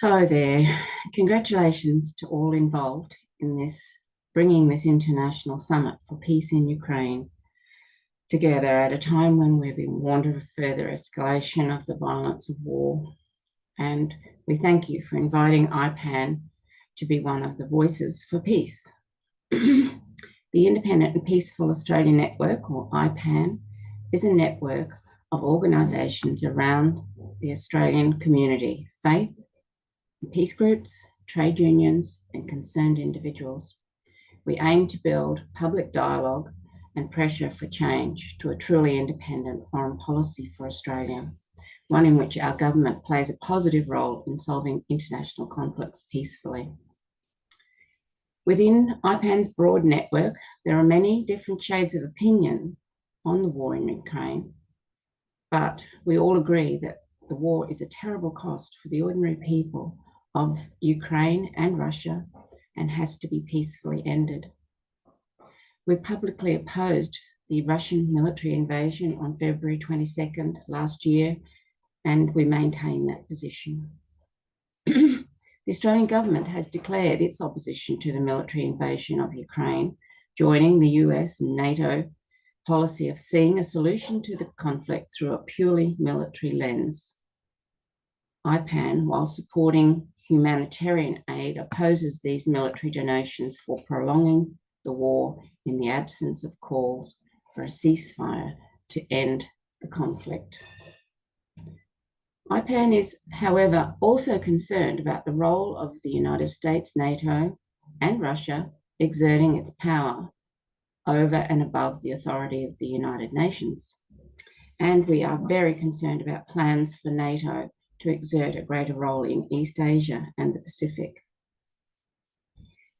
Hello there. Congratulations to all involved in bringing this international summit for peace in Ukraine together at a time when we've been warned of a further escalation of the violence of war. And we thank you for inviting IPAN to be one of the voices for peace. The Independent and Peaceful Australia Network, or IPAN, is a network of organisations around the Australian community, faith, peace groups, trade unions, and concerned individuals. We aim to build public dialogue and pressure for change to a truly independent foreign policy for Australia, one in which our government plays a positive role in solving international conflicts peacefully. Within IPAN's broad network, there are many different shades of opinion on the war in Ukraine, but we all agree that the war is a terrible cost for the ordinary people of Ukraine and Russia and has to be peacefully ended. We publicly opposed the Russian military invasion on February 22nd last year, and we maintain that position. The Australian government has declared its opposition to the military invasion of Ukraine, joining the US and NATO policy of seeing a solution to the conflict through a purely military lens. IPAN, while supporting humanitarian aid, opposes these military donations for prolonging the war in the absence of calls for a ceasefire to end the conflict. IPAN is, however, also concerned about the role of the United States, NATO, and Russia exerting its power over and above the authority of the United Nations. And we are very concerned about plans for NATO to exert a greater role in East Asia and the Pacific.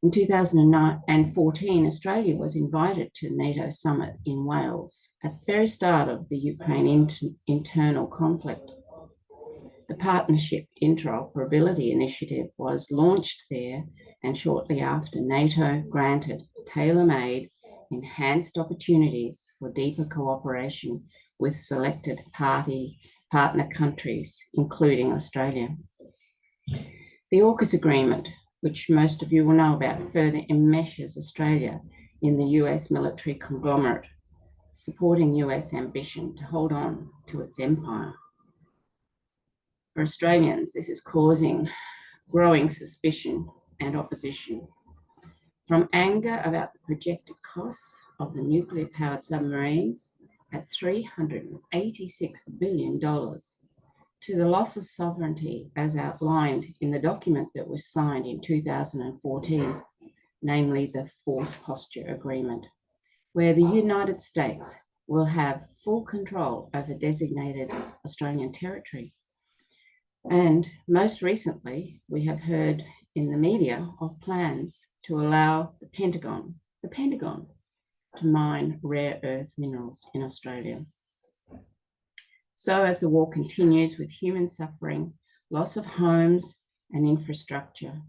In 2014, Australia was invited to the NATO summit in Wales at the very start of the Ukraine internal conflict. The Partnership Interoperability Initiative was launched there, and shortly after, NATO granted tailor-made enhanced opportunities for deeper cooperation with selected partner countries, including Australia. The AUKUS agreement, which most of you will know about, further enmeshes Australia in the US military conglomerate, supporting US ambition to hold on to its empire. For Australians, this is causing growing suspicion and opposition. From anger about the projected costs of the nuclear-powered submarines at $386 billion, to the loss of sovereignty as outlined in the document that was signed in 2014, namely the Force Posture Agreement, where the United States will have full control over designated Australian territory. And most recently, we have heard in the media of plans to allow the Pentagon to mine rare earth minerals in Australia. So as the war continues with human suffering, loss of homes and infrastructure,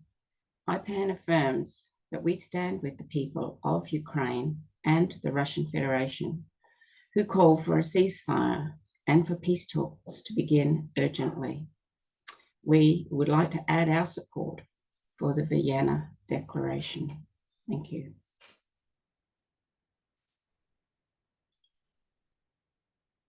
IPAN affirms that we stand with the people of Ukraine and the Russian Federation, who call for a ceasefire and for peace talks to begin urgently. We would like to add our support for the Vienna Declaration. Thank you.